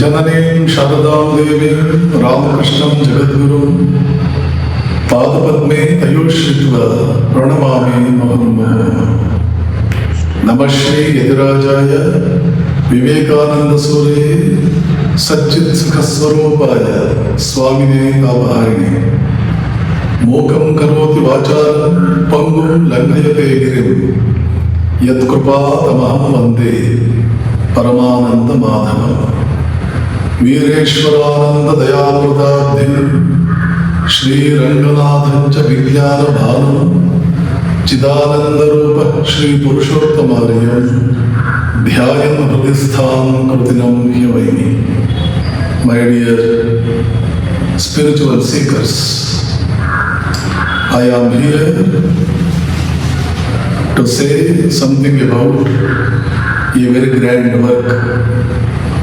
Jananeem Sharadam Devim Ramakrishna Jagadguru Padapadme Tayoshritva Pranamami Mahasamsthana Namaste Yadirajaya Vivekananda Sure Satchit Sukhaswarupaya Swamine Abharine Mokam Karoti Vachar Pangum Langhayate Girim Yat Krupa Tamaham Vande Paramananda Madhava Vireshwarananda Dayaprabdhim Shri Ranganathancha Vijnana Bhanam Chidananda Rupa Shri Purushottamariya Dhyayan Hridisthan Krutinam Hyavaini. My dear spiritual seekers, I am here to say something about a very grand work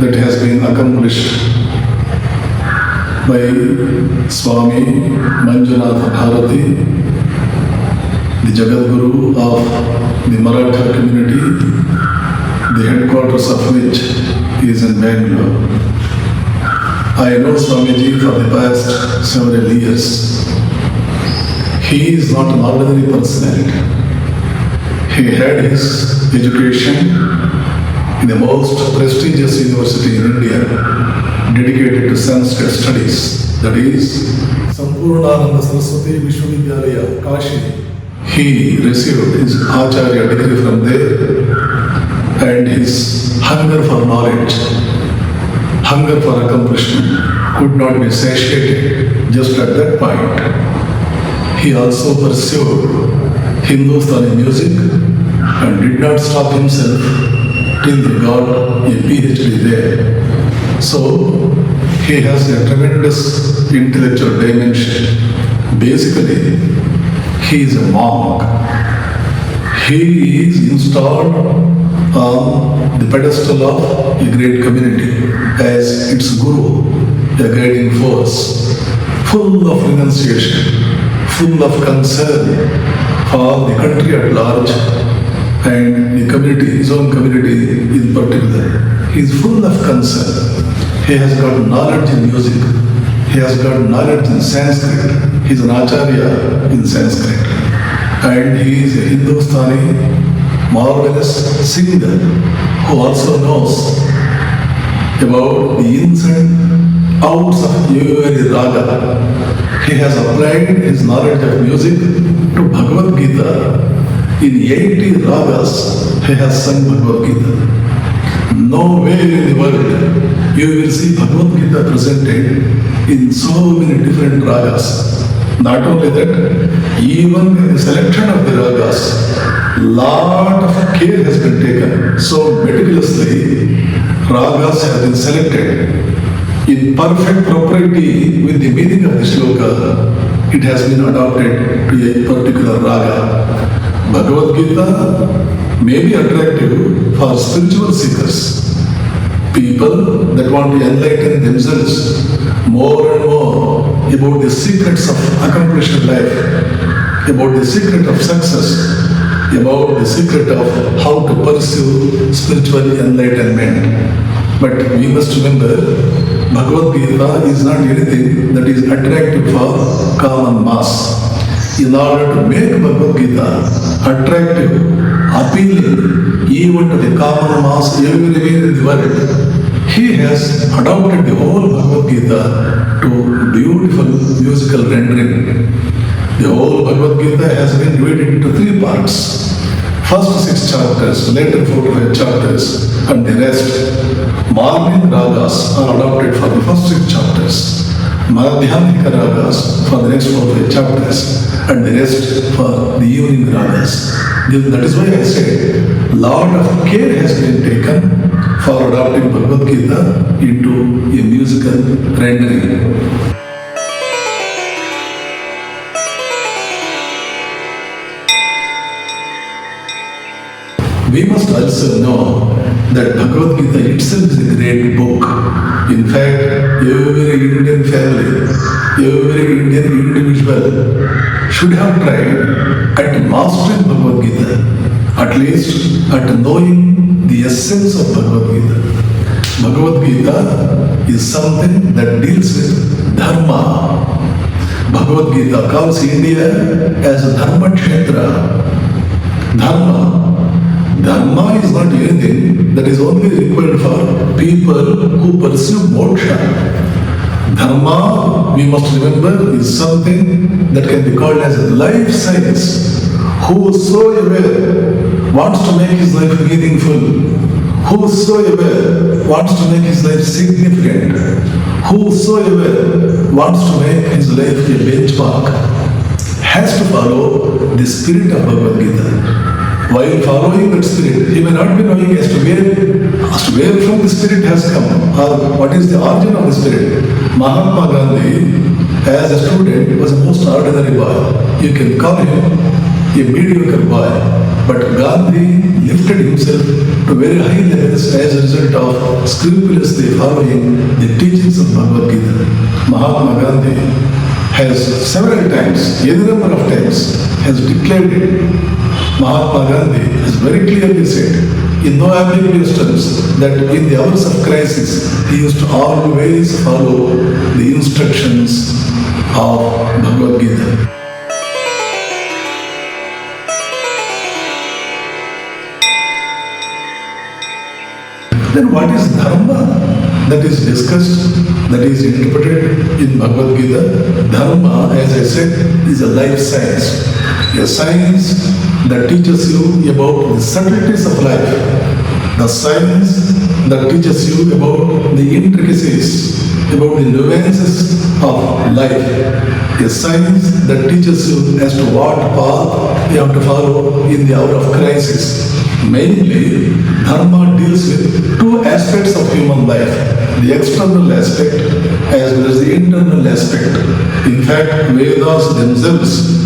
that has been accomplished by Swami Manjunath Bharati, the Jagadguru of the Maratha community, the headquarters of which is in Bengaluru. I know Swamiji for the past several years. He is not an ordinary personality. He had his education in the most prestigious university in India, dedicated to Sanskrit studies, that is Sampurnananda Saraswati Vishwavidyalaya, Kashi. He received his Acharya degree from there, and his hunger for knowledge, hunger for accomplishment could not be satiated just at that point. He also pursued Hindustani music and did not stop himself till he got a PhD there. So, he has a tremendous intellectual dimension. Basically, he is a monk. He is installed on the pedestal of a great community as its guru, a guiding force, full of renunciation, full of concern for the country at large and the community, his own community in particular. He is full of concern. He has got knowledge in music. He has got knowledge in Sanskrit. He is an Acharya in Sanskrit. And he is a Hindustani marvelous singer who also knows about the ins and outs of every raga. He has applied his knowledge of music to Bhagavad Gita. In 80 ragas, he has sung Bhagavad Gita. Nowhere in the world you will see Bhagavad Gita presented in so many different ragas. Not only that, even in the selection of the ragas, lot of care has been taken. So meticulously, ragas have been selected in perfect propriety with the meaning of the shloka. It has been adopted to a particular raga. Bhagavad Gita may be attractive for spiritual seekers, people that want to enlighten themselves more and more about the secrets of accomplished life, about the secret of success, about the secret of how to pursue spiritual enlightenment. But we must remember, Bhagavad Gita is not anything that is attractive for common mass. In order to make Bhagavad Gita attractive, appealing even to the common mass everywhere in the world, he has adopted the whole Bhagavad Gita to beautiful musical rendering. The whole Bhagavad Gita has been divided into 3 parts. First 6 chapters, later 4 to 5 chapters, and the rest. Morning ragas are adopted for the first 6 chapters. Madhyamika ragas for the next 4 to 5 chapters, and the rest for the evening ragas. That is why I say, lot of care has been taken for adopting Bhagavad Gita into a musical rendering. We must also know that Bhagavad Gita itself is a great book. In fact, every Indian family, every Indian individual should have tried at mastering Bhagavad Gita, at least at knowing the essence of Bhagavad Gita. Bhagavad Gita is something that deals with dharma. Bhagavad Gita calls India as a dharma kshetra. Dharma is not anything that is only required for people who pursue moksha. Dharma, we must remember, is something that can be called as a life science. Whosoever wants to make his life meaningful, whosoever wants to make his life significant, whosoever wants to make his life a benchmark, has to follow the spirit of Bhagavad Gita. While following that spirit, he may not be knowing as to where from the spirit has come, or what is the origin of the spirit. Mahatma Gandhi, as a student, was a most ordinary boy. You can call him a mediocre boy, but Gandhi lifted himself to very high levels as a result of scrupulously following the teachings of Bhagavad Gita. Mahatma Gandhi has several times, any number of times, has declared it. Mahatma Gandhi has very clearly said, in no ambiguous terms, that in the hours of crisis, he used to always follow the instructions of Bhagavad Gita. Then what is dharma that is discussed, that is interpreted in Bhagavad Gita? Dharma, as I said, is a life science. A science that teaches you about the subtleties of life. The science that teaches you about the intricacies, about the nuances of life. A science that teaches you as to what path you have to follow in the hour of crisis. Mainly, dharma deals with two aspects of human life, the external aspect as well as the internal aspect. In fact, Vedas themselves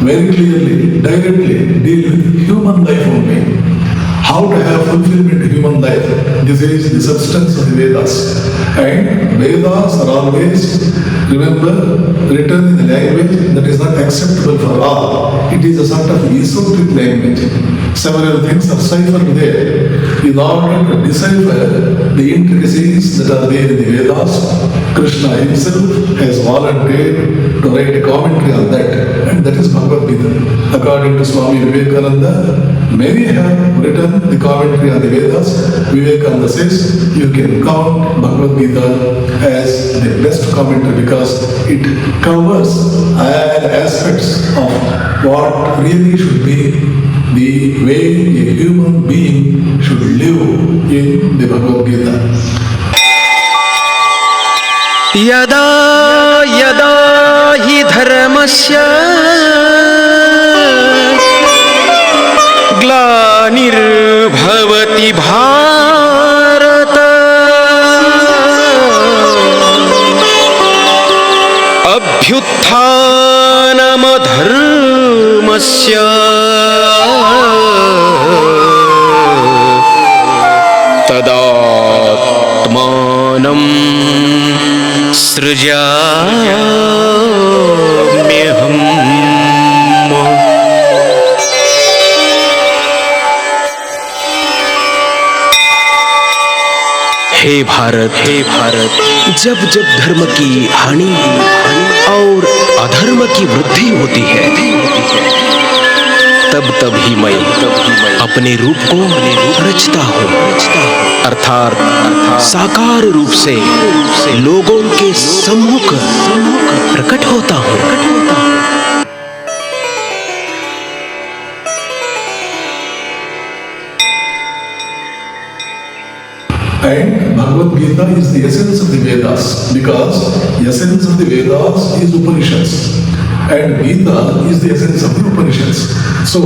very clearly, directly deal with human life only. How to have fulfillment in human life. This is the substance of the Vedas. And Vedas are always, remember, written in a language that is not acceptable for all. It is a sort of esoteric language. Several things are ciphered there. In order to decipher the intricacies that are there in the Vedas, Krishna himself has volunteered to write a commentary on that, and that is Bhagavad Gita. According to Swami Vivekananda, many have written the commentary on the Vedas. Vivekananda says you can count Bhagavad Gita as the best commentary because it covers all aspects of what really should be the way a human being should live in the Bhagavad Gita. Yada yada hi dharmasya glanirбhavati bharata abhyuthanam dharmasya tadatmanam सृजाम्यहम्। हे भारत, जब जब धर्म की हानि और अधर्म की वृद्धि होती है, तब तब ही मैं अपने रूप को रचता हूँ, अर्थात साकार रूप से लोगों के सम्मुख प्रकट होता हूँ। And Bhagavad Gita is the essence of the Vedas, because the essence of the Vedas is Upanishads, and Gita is the essence of the Upanishads. So,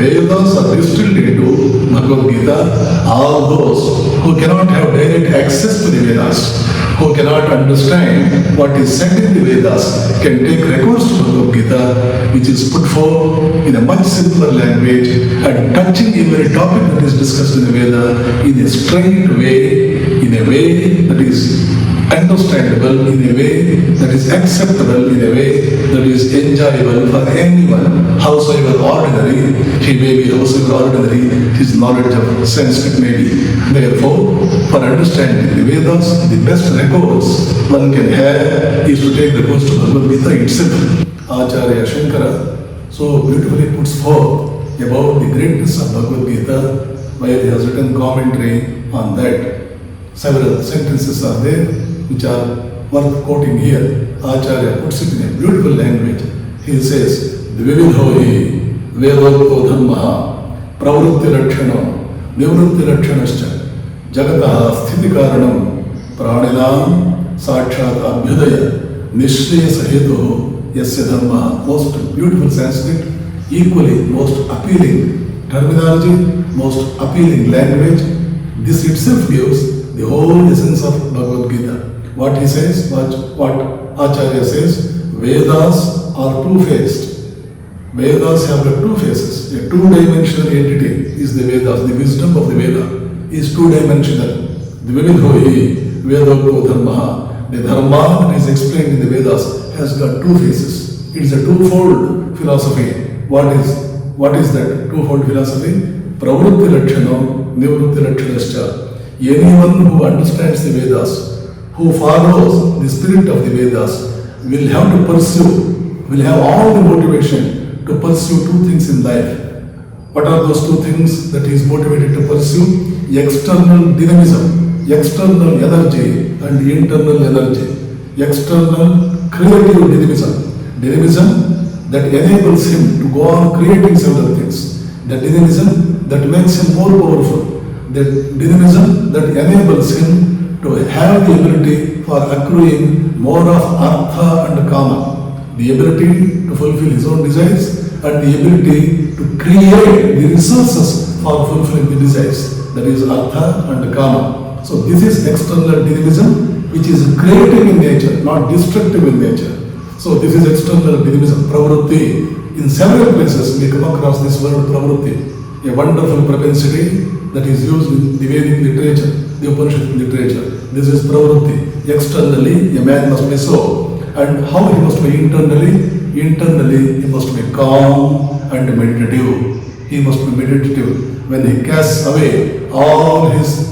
Vedas are distilled into Bhagavad Gita. All those who cannot have direct access to the Vedas, who cannot understand what is said in the Vedas, can take recourse to Bhagavad Gita, which is put forth in a much simpler language and touching every topic that is discussed in the Veda in a straight way, in a way that is understandable in a way, that is acceptable in a way, that is enjoyable for anyone, howsoever ordinary he may be, howsoever ordinary his knowledge of Sanskrit may be. Therefore, for understanding the Vedas, the best records one can have is to take the records to Bhagavad Gita itself. Acharya Shankara so beautifully puts forth about the greatness of Bhagavad Gita, where he has written commentary on that. Several sentences are there which are worth quoting here. Acharya puts it in a beautiful language. He says, Vividho hi vedokto dhammaha pravrutti lakshana nivrutti lakshanascha jagataha sthiti karanam praninam sakshat abhyudaya nishreyasa hetuho yasya dhammaha. Most beautiful Sanskrit, equally most appealing terminology, most appealing language. This itself gives the whole essence of Bhagavad Gita. What he says, what Acharya says, Vedas are two-faced. Vedas have got two faces. A two-dimensional entity is the Vedas. The wisdom of the Veda is two-dimensional. The Vividhohi, Vedokto Dharmaha. The Dharma that is explained in the Vedas has got two faces. It is a twofold philosophy. What is that twofold philosophy? Pravrutti Lakshana, Nivrutti Lakshanascha. Anyone who understands the Vedas, who follows the spirit of the Vedas, will have to pursue, will have all the motivation to pursue two things in life. What are those two things that he is motivated to pursue? External dynamism, external energy and internal energy. External creative dynamism that enables him to go on creating several things. The dynamism that makes him more powerful. The dynamism that enables him to have the ability for accruing more of artha and kama, the ability to fulfill his own desires and the ability to create the resources for fulfilling the desires, that is artha and kama. So this is external dynamism which is creative in nature, not destructive in nature. So this is external dynamism, pravrutti. In several places we come across this word pravrutti, a wonderful propensity that is used in the Vedic literature, the Upanishad literature. This is pravrutti. Externally, a man must be so. And how he must be internally? Internally, he must be calm and meditative. He must be meditative. When he casts away all his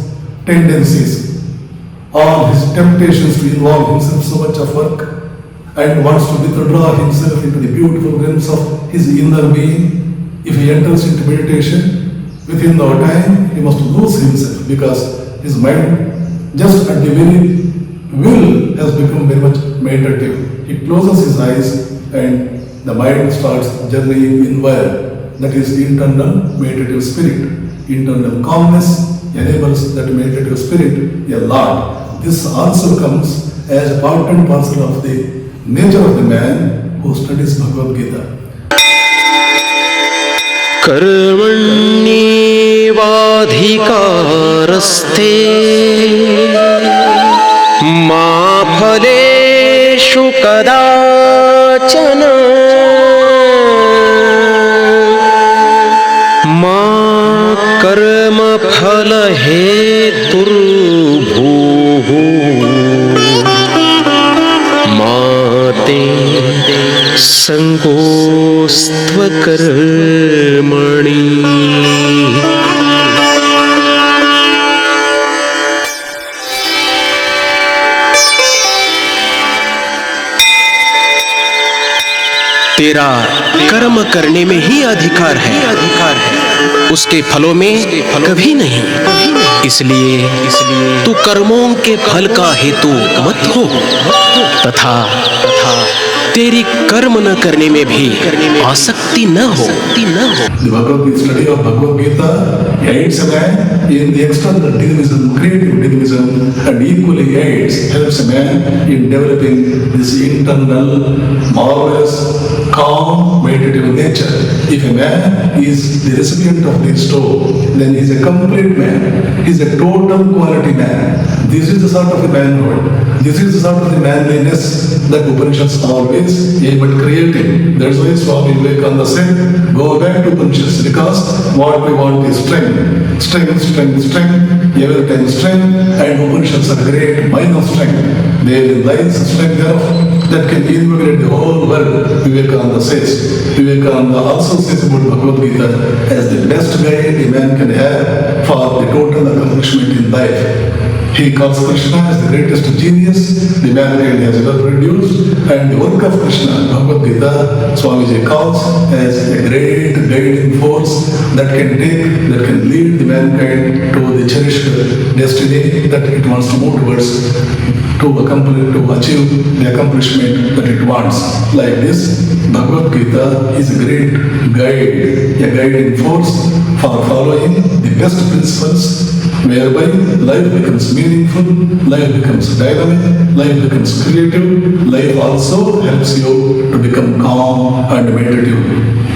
tendencies, all his temptations to involve himself so much of work, and wants to withdraw himself into the beautiful realms of his inner being, if he enters into meditation, within no time he must lose himself, because his mind just at the very will has become very much meditative. He closes his eyes and the mind starts journeying inward. That is internal meditative spirit. Internal calmness enables that meditative spirit a lot. This also comes as a part and parcel of the nature of the man who studies Bhagavad Gita. कर्मण्येवाधिकारस्ते मा फलेषु कदाचन मा कर्मफलहेतुर्भूः मा ते संगोस्त्वकर्मणि। तेरा कर्म करने में ही अधिकार है, उसके फलों में कभी नहीं। इसलिए तू कर्मों के फल का हेतु मत हो तथा तेरी कर्म न करने में भी आसक्ति न हो। The Bhagavad study of Bhagavad Gita aids a man in the external dynamism, creative dynamism, and equally helps a man in developing this internal, marvelous, calm, meditative nature. If a man is the recipient of this store, then he is a complete man. He is a total quality man. This is the sort of a manhood. This is the sort of the manliness that Upanishads always aim at creating. That's why Swami Vivekananda said, go back to Upanishads, because what we want is strength. Strength, strength, strength, every time strength, and Upanishads are great mine of strength. Therein lies the strength thereof that can invigorate the whole world, Vivekananda says. Vivekananda also says about Bhagavad Gita as the best guide a man can have for the total accomplishment in life. He calls Krishna as the greatest genius the mankind has ever produced, and the work of Krishna, Bhagavad Gita, Swamiji calls as a great guiding force that can lead the mankind to the cherished destiny that it wants to move towards, to achieve the accomplishment that it wants. Like this, Bhagavad Gita is a great guide, a guiding force for following the best principles, whereby life becomes meaningful, life becomes dynamic, life becomes creative, life also helps you to become calm and meditative.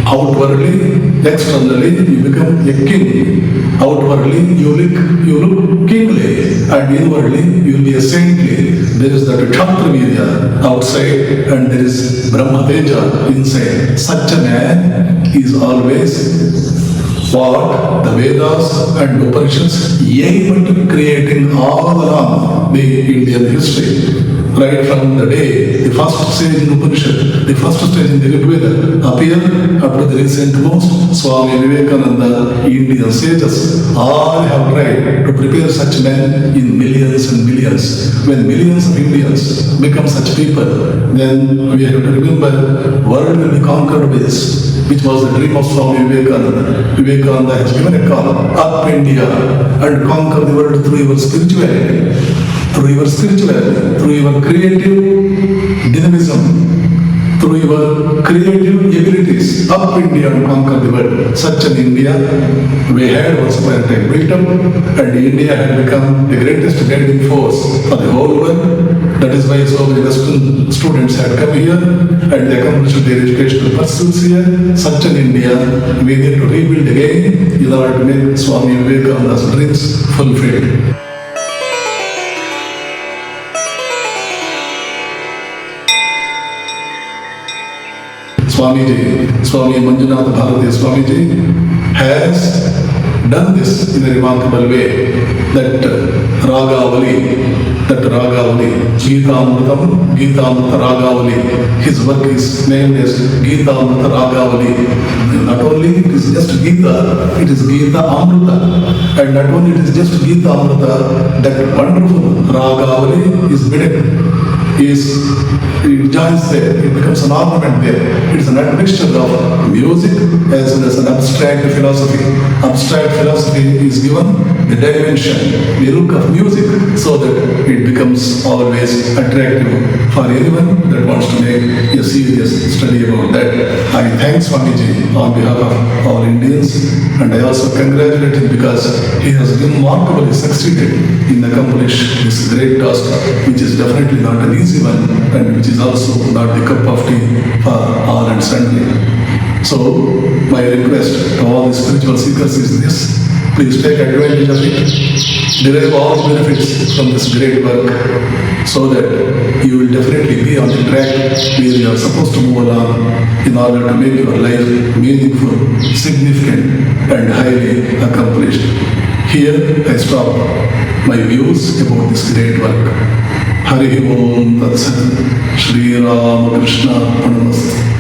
Outwardly, externally, you become a king. Outwardly, you look kingly, and inwardly, you will be a saintly. There is that Kshatriya outside, and there is Brahmateja inside. Such a man is always what the Vedas and Upanishads aim at creating all along the Indian history. Right from the day the first stage in Upanishad, the first stage in the Rigveda appeared up to the recent most, Swami Vivekananda, Indian sages all have tried to prepare such men in millions and millions. When millions of Indians become such people, then we have to remember world will be conquered by this, which was the dream of Swami Vivekananda. Vivekananda has given a call, up India and conquer the world through your spirituality, through your creative dynamism, through your creative abilities. Up India and conquer the world. Such an India we had once upon a time built up, and India had become the greatest guiding force for the whole world. That is why so many Western students had come here and they accomplished their educational pursuits here. Such an India we need to rebuild again in order to make Swami Vivekananda's dreams fulfilled. Swamiji, Swami Manjunath Bharati Swamiji has done this in a remarkable way. That Ragavali, Gitamrutaragavalli, his work is named as Gitamrutaragavalli. Not only it is just Gita, it is Gita Amruta. And not only it is just Gita Amruta, that wonderful Ragavali is hidden. It joins there, it becomes an ornament there. It's an admixture of music as well as an abstract philosophy. Abstract philosophy is given the dimension, the look of music, so that it becomes always attractive for anyone that wants to make a serious study about that. I thank Swamiji on behalf of all Indians, and I also congratulate him because he has remarkably succeeded in accomplishing this great task, which is definitely not an easy one, and which is also not the cup of tea for all and sundry. So, my request to all the spiritual seekers is this: please take advantage of it, derive all the benefits from this great work, so that you will definitely be on the track where you are supposed to move along in order to make your life meaningful, significant, and highly accomplished. Here I stop my views about this great work. Hari Om Tat Sat. Shri Ramakrishna-Vivekananda.